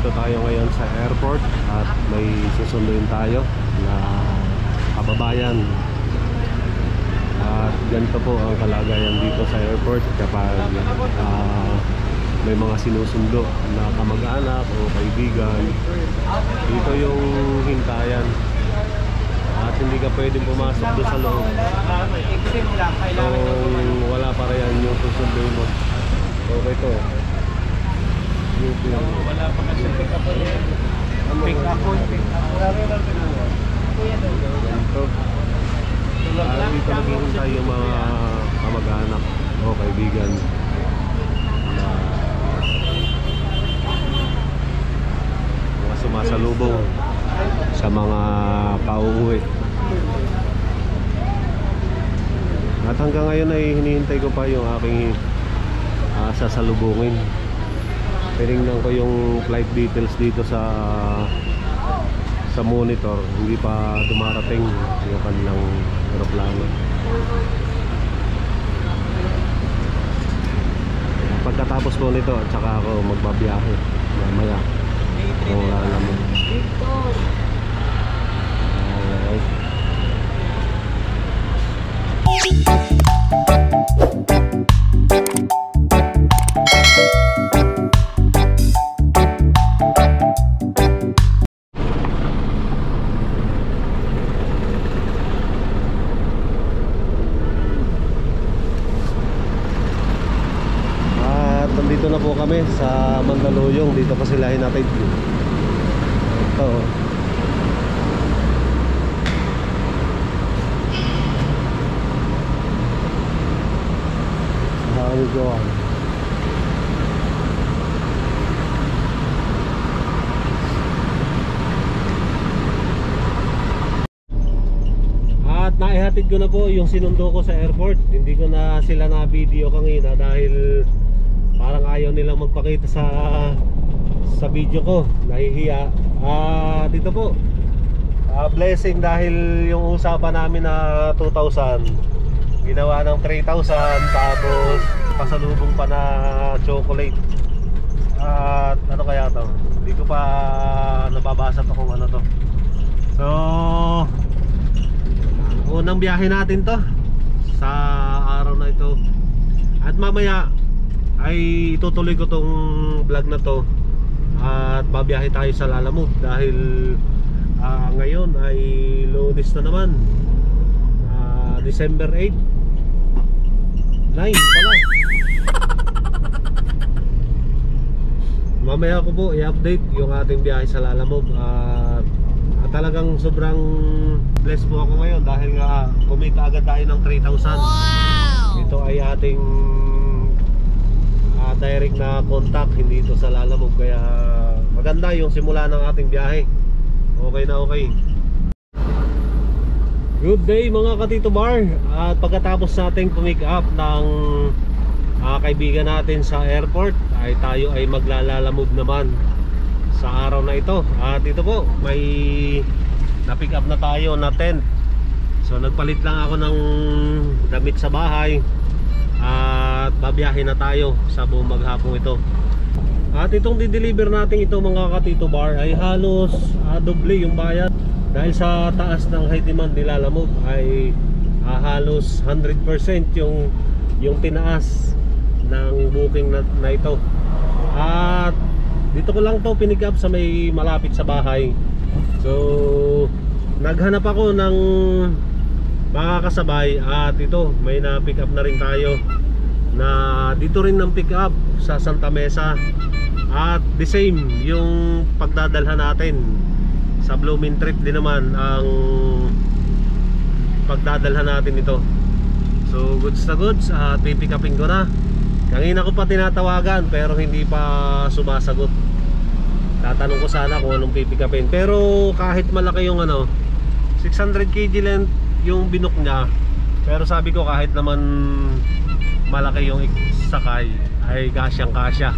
nandito tayo ngayon sa airport at may susunduin tayo na kababayan. At ganito po ang kalagayan dito sa airport kapag may mga sinusundo na kamag-anak o kaibigan. Dito yung hintayan at hindi ka pwedeng pumasok doon sa loob kung wala pa rin yung susunduin mo. Okay to. Wala pa kasi pick up po yan. Pick up po. Dito naghihintay yung mga kamag-anak o kaibigan na mga sumasalubong sa mga pauwi. At hanggang ngayon ay hinihintay ko pa yung aking sasalubungin. Tinignan ko yung flight details dito sa monitor, hindi pa dumarating yung kanilang aeroplano. Pagkatapos ko nito at saka ako magbabiyahe mamaya kung wala naman. Alright. Dito na po kami sa Mandaluyong. Dito pa sila hinatid. Ito. Hanggang gawan. At naihatid ko na po yung sinundo ko sa airport. Hindi ko na sila na video kanina dahil parang ayaw nilang magpakita sa video ko, nahihiya. Dito po blessing dahil yung usapan namin na 2,000 ginawa ng 3,000, tapos pasalubong pa na chocolate. At ano kaya to, hindi ko pa nababasa to kung ano to. So unang biyahe natin to sa araw na ito. At mamaya ay itutuloy ko tong vlog na to at babiyahe tayo sa Lalamove dahil ngayon ay Lunes na naman, December 8 9 pala. Mamaya ko po i-update yung ating biyahe sa Lalamove at talagang sobrang blessed po ako ngayon dahil nga kumita agad tayo ng 3,000. Wow! Ito ay ating direct na contact, hindi ito sa Lalamove, kaya maganda yung simula ng ating biyahe. Okay na okay. Good day mga Katito Bar. At pagkatapos nating pumick up ng kaibigan natin sa airport ay tayo ay maglalalamove naman sa araw na ito. At ito po, may na-pick up na tayo na tent. So nagpalit lang ako ng damit sa bahay at babiyahe na tayo sa buong maghapong ito. At itong di-deliver natin ito mga Katito Bar ay halos doble yung bayad dahil sa taas ng high demand ni Lalamove ay halos 100% yung tinaas ng booking na ito. At dito ko lang to pinick up sa may malapit sa bahay. So naghanap ako ng makakasabay at ito may na-pick up na rin tayo na dito rin ng pick up sa Santa Mesa. At the same yung pagdadalhan natin sa Blooming Trip din naman ang pagdadalhan natin ito. So goods na goods at pipick upin ko na. Kanina ko pa tinatawagan pero hindi pa sumasagot. Tatanong ko sana kung anong pipick upin, pero kahit malaki yung 600 kg length yung binok niya, pero sabi ko kahit naman malaki yung sakay ay kasyang kasya.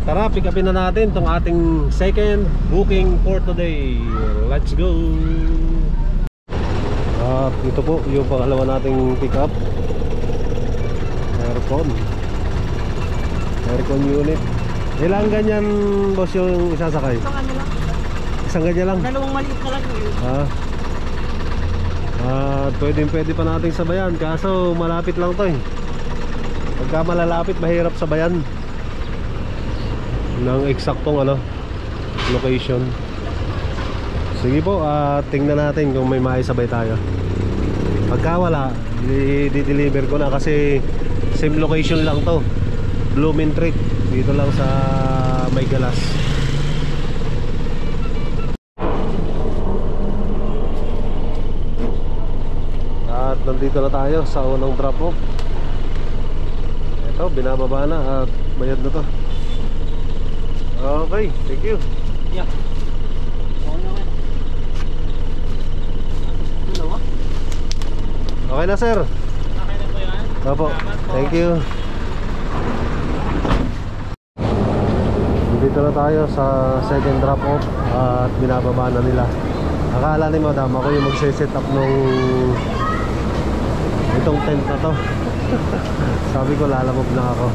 Tara, pick upin na natin itong ating second booking for today. Let's go. At ito po yung pangalawa nating pick up. Aircon unit. Ilang ganyan, boss, yung isasakay? Isang ano lang. Isang ganyan lang? Dalawang maliit na lang yun. Pwede pa nating sabayan, kaso malapit lang to eh. Pagka malalapit, mahirap sabayan ng eksaktong location. Sige po, tingnan natin kung may maisabay tayo. Pagka wala, i-deliver ko na kasi same location lang to, Blumentritt, dito lang sa May Galas. At nandito na tayo sa unang drop off. Ito, binababa na at bayad na to. Okay, thank you. Yeah. Oo naman. Dalawa? Okay na, sir. Okay na po yan? Opo, Salamat po. thank you. Dito na tayo sa second drop off at binababa na nila. Akala ni madam ako yung magse-set up nung itong tent na to. Sabi ko lalamog na ako.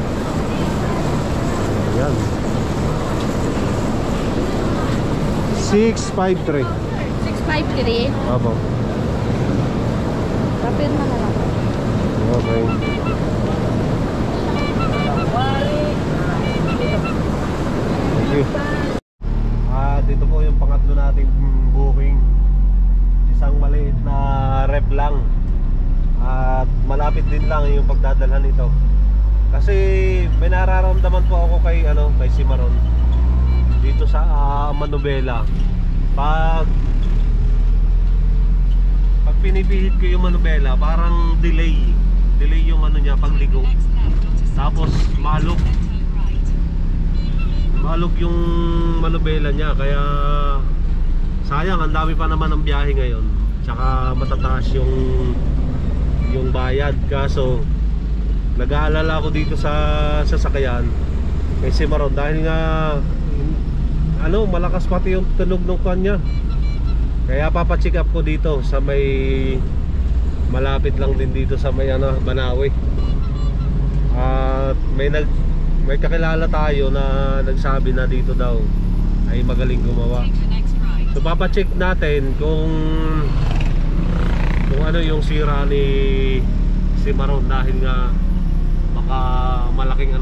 Ayan, 653. 653. Opo. Kapirma na lang. Okay. Thank you. Dito po yung pangatlo nating booking. Isang maliit na rep lang. At malapit din lang yung pagdadalhan nito. Kasi may nararamdaman po ako kay Cimarron dito sa Manobela. Pag pinipihit ko yung Manobela, parang delay yung niya pagligo. Tapos malog yung Manobela niya, kaya sayang, ang dami pa naman ng biyahe ngayon. Tsaka matataas yung bayad. Kaso nag-aalala ako dito sa sasakyan kay Cimarron dahil nga malakas pati yung tunog ng kanya. Kaya papacheck up ko dito sa may malapit lang din dito sa may Banawe. At may kakilala tayo na nagsabi na dito daw ay magaling gumawa. So papacheck natin kung ano yung sira ni Cimarron, dahil nga baka malaking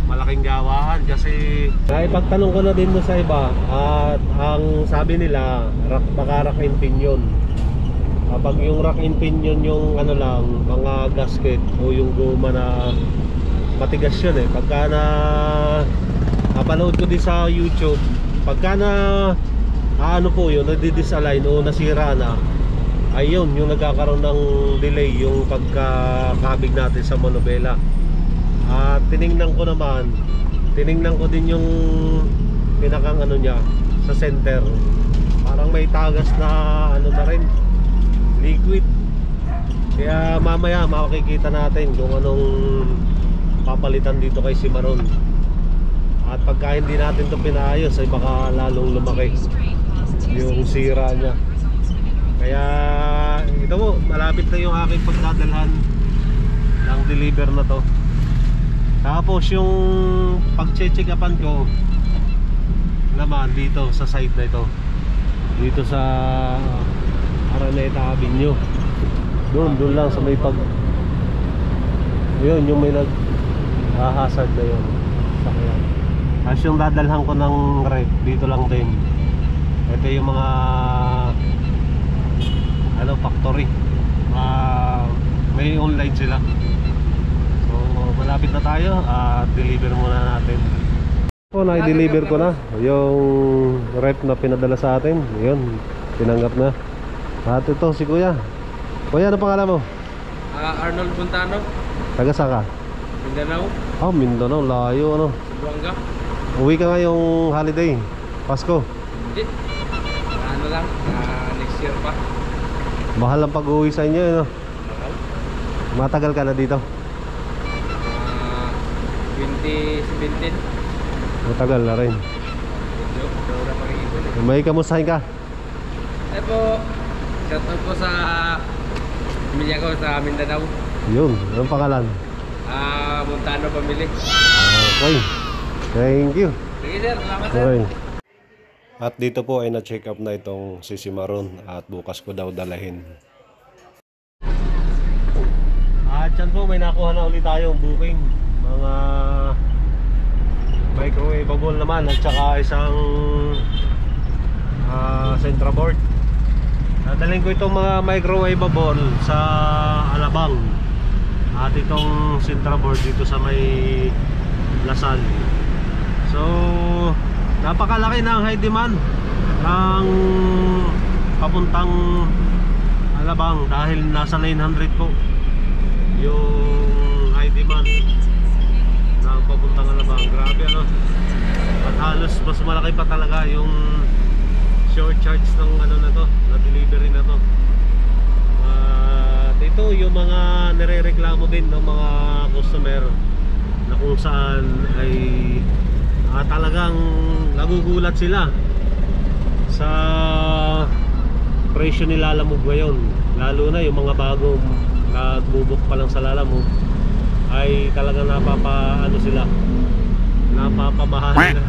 malaking gawaan. Kasi naipagtanong ko na din sa iba at ang sabi nila baka rack and pinion. Kapag yung rack and pinion yung mga gasket o yung goma na matigas yun eh. Pagka napanood ko din sa YouTube, pagka po yun, nadi-disalign o nasira na, ayun yung nagkakaroon ng delay yung pagkakabig natin sa Manobela. At tiningnan ko din yung pinakang niya sa center, parang may tagas na na rin, liquid. Kaya mamaya makikita natin kung anong papalitan dito kay Cimarron. At pagka hindi natin ito pinaayos ay baka lalong lumaki yung sira niya. Kaya ito po, malapit na yung aking pagdadalhan ng deliver na to. Tapos yung pag-check upan ko naman dito sa side na ito, dito sa Araneta Avenue, doon lang sa may yun yung may hazard na yun sakyan. Tapos yung dadalhan ko ng rep dito lang din. Ito yung mga factory, may online sila. So malapit na tayo at deliver muna natin. Na-deliver ko na yung rep na pinadala sa atin. Yun, tinanggap na. At ito si Kuya. Kuya, ano pangalan mo? Arnold Buntano. Taga saan ka? Mindanao. Mindanao, layo Buanga. Uwi ka ngayong holiday, Pasko. Hindi. Lang, next year pa. Mahal ang pag-uwi sa inyo, Mahal. Matagal ka na dito? 2017. Matagal na rin. May kamustahin ka? Po, shoutout po sa pamilya ko sa Mindanao. Yun, anong pangalan? Montano family. Okay. Thank you. Sige sir, salamat sir. Okay. At dito po ay na-check up na itong si Simaron at bukas ko daw dalahin. At yan po, may nakuha na ulit tayong booking. Mga microwavable naman at saka isang Centraboard. Dadalhin ko itong mga microwavable sa Alabang. At itong Centraboard dito sa may Lasal. So napakalaki ng high demand ng papuntang Alabang dahil nasa 900 po yung high demand ng papuntang Alabang. Grabe ano. At halos mas malaki pa talaga yung short charge ng ano na to, na delivery na to. Ito yung mga nire-reklamo din ng mga customer na kung saan ay talagang nagugulat sila sa presyo ni Lalamove ngayon, lalo na yung mga bagong nagbubuk pa lang sa Lalamove ay talagang napapamahal na.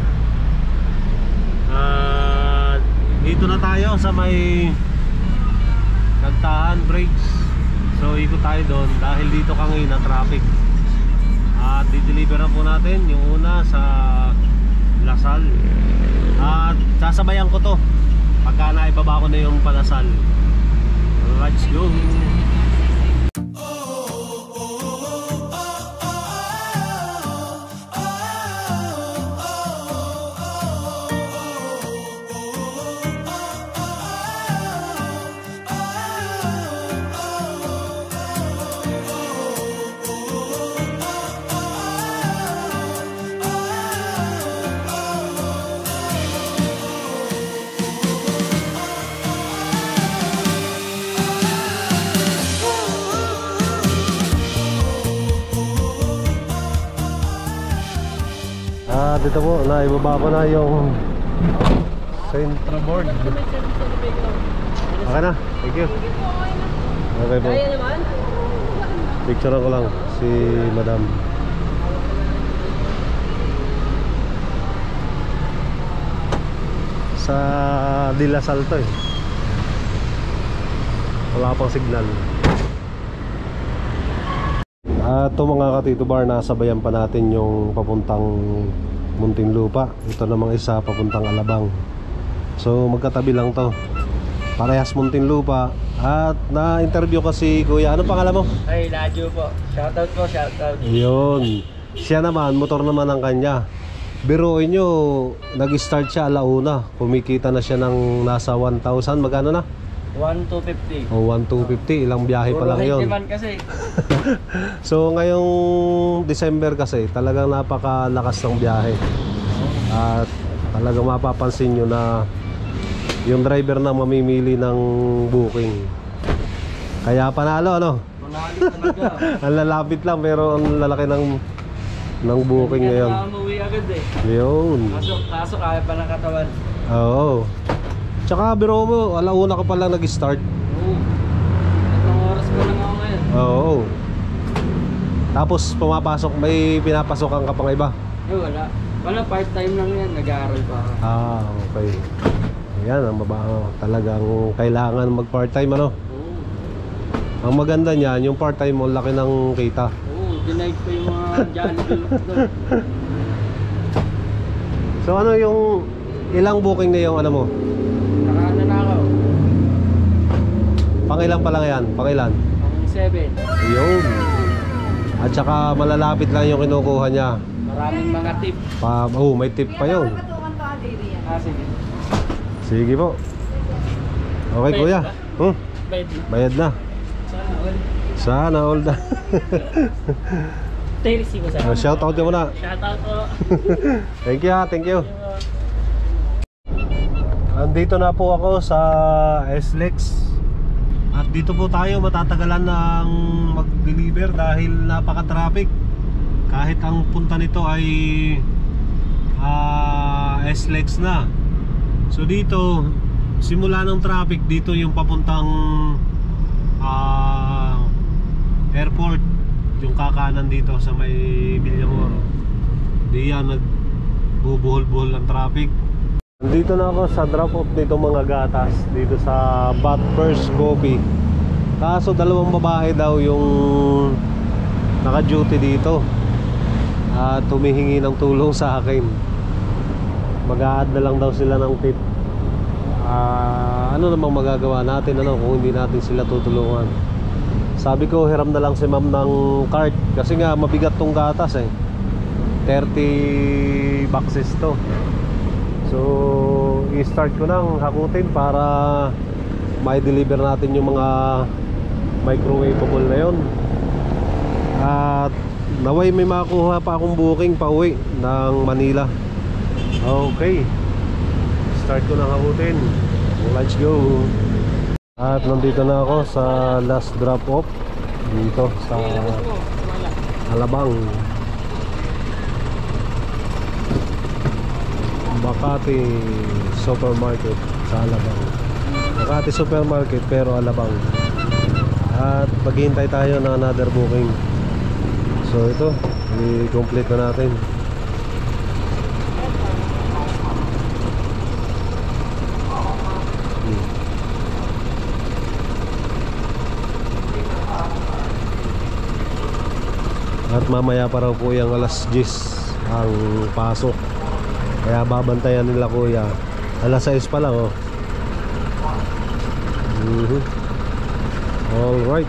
Dito na tayo sa may Nagtahan Bridge, so ikot tayo doon dahil dito kanina traffic. At di-deliver po natin yung una sa Lasal. At sasabayan ko to pagka naibaba ko na yung Palasal. Let's go. Dito po, naibaba ko na yung Centraboard. Okay na, thank you. Okay po. Picture ko lang si Madam. Sa Dila Salto eh. Wala pang signal. At ito mga katito bar, nasabayan pa natin yung papuntang Muntinlupa. Ito namang isa papuntang Alabang. So magkatabi lang to, parehas Muntinlupa. At na-interview kasi kuya, ano pangalan mo? Ay, Radyo po. Shoutout po, shoutout. Yun. Siya naman, motor naman ang kanya. Biruin nyo, nag-start siya alauna. Kumikita na siya ng nasa 1,000. Magkano na? 1,250. O 1,250. Ilang biyahe pa lang yun. Kasi. So ngayong December kasi talagang napakalakas ng biyahe. At talagang mapapansin nyo na yung driver na mamimili ng booking. Kaya panalo ano? Panalo talaga. Ang lalapit lang pero ang lalaki ng booking ngayon. Kaya umuwi agad eh. Yun. Kaso kaya pa ng katawan. Oo. Tsaka biro mo, alauna ka pa lang nag-start. Oo. Itong oras ko lang ako ngayon. Oo. Tapos pumapasok, may pinapasokan ka pang iba? Wala. Wala, part-time lang yan. Nag-aaral pa ako. Okay. Yan, ang babae. Talagang kailangan mag-part-time ano? Oo. Ang maganda niyan, yung part-time mo, laki ng kita. Oo, denied ko yung mga Jollibee doon. So ano yung ilang booking na yung ano mo? Nakaano na ako. Pangilan pa lang yan? Pangilan? Ang 7. Yun. At saka malalapit lang yung kinukuha niya. Maraming mga tip. May tip pa yun. Sige. Sige po. Okay kuya. Pwede. Bayad na. Sana all na. Teresi ko sa. Shout out ka muna. Shoutout po. Thank you ha, thank you. Andito na po ako sa SLEX. At dito po tayo matatagalan ng mag-deliver dahil napaka-traffic. Kahit ang punta nito ay SLEX na. So dito, simula ng traffic dito yung papuntang airport, yung kakanan dito sa may Villamor. Di yan bubuhol-buhol ng traffic. Dito na ako sa drop off nito mga gatas dito sa Bat First Coffee. Kaso dalawang babae daw yung naka-duty dito at humihingi ng tulong sa akin. Mag-a-add na lang daw sila ng tip. Ano namang magagawa natin kung hindi natin sila tutulungan. Sabi ko hiram na lang si ma'am ng cart kasi nga mabigat tong gatas 30 boxes to. So i-start ko nang hakutin para may deliver natin yung mga microwavable na yon. At naway may makuha pa akong booking pa uwi ng Manila. Okay, start ko nang hakutin. Let's go. At nandito na ako sa last drop off dito sa Alabang, Makati Supermarket sa Alabang. Makati Supermarket pero Alabang. At maghihintay tayo ng another booking. So ito, i-complete na natin. At mamaya pa raw po yung alas 10 ang pasok. Kaya babantayan nila kuya. Alas 6 pa lang Alright.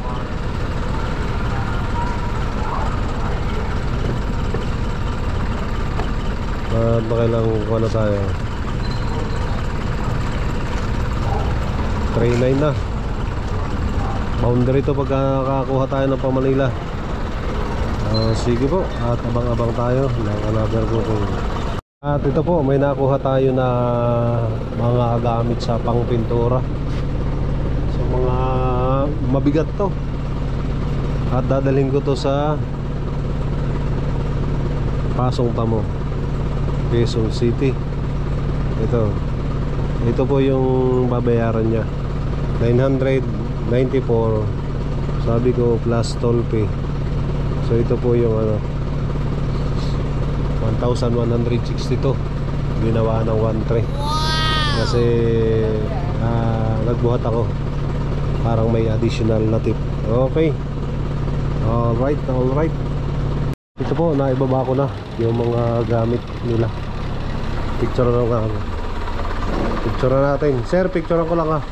At makailang kuha na tayo. 3-9 na. Boundary to pagka nakakuha tayo ng Manila. Sige po, at abang-abang tayo ng another booking. At ito po, may nakuha tayo na mga gamit sa pangpintura. So mga mabigat to. At dadalhin ko to sa Pasong Tamo, Quezon City. Ito po yung babayaran niya, 994. Sabi ko plus toll fee. So ito po yung 1,162 ginawa ng 1.3. Kasi nagbuhat ako, parang may additional na tip. Okay. Alright. Ito po, naibaba ko na yung mga gamit nila. Picture na natin. Sir, picture ko lang na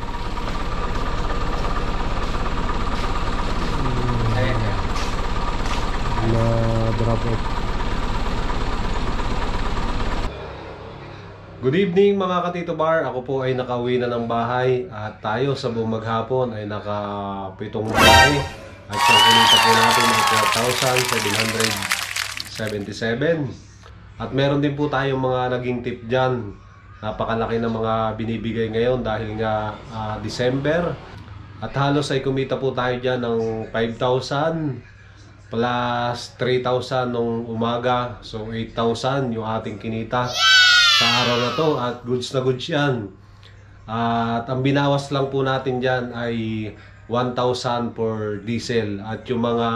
drop off. Good evening mga Katito Bar. Ako po ay nakauwi na ng bahay at tayo sa buong maghapon ay nakapitong bahay. At yung kinita po natin ay 4,777. At meron din po tayong mga naging tip dyan. Napakalaki ng mga binibigay ngayon dahil nga December. At halos ay kumita po tayo dyan ng 5,000 plus 3,000 nung umaga. So 8,000 yung ating kinita sa araw na to. At goods na goods yan. At ang binawas lang po natin dyan ay 1,000 for diesel. At yung mga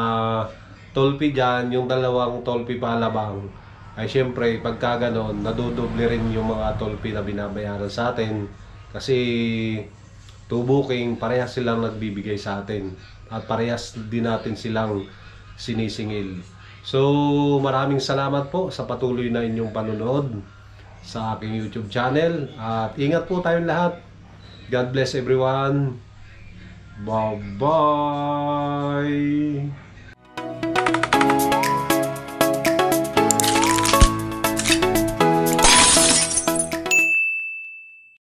toll fee dyan, yung dalawang toll fee pa Alabang, ay syempre pagka ganon, nadudoble rin yung mga toll fee na binabayaran sa atin. Kasi to booking, parehas silang nagbibigay sa atin. At parehas din natin silang sinisingil. So maraming salamat po sa patuloy na inyong panunood sa aking YouTube channel. At ingat po tayong lahat. God bless everyone. Bye bye.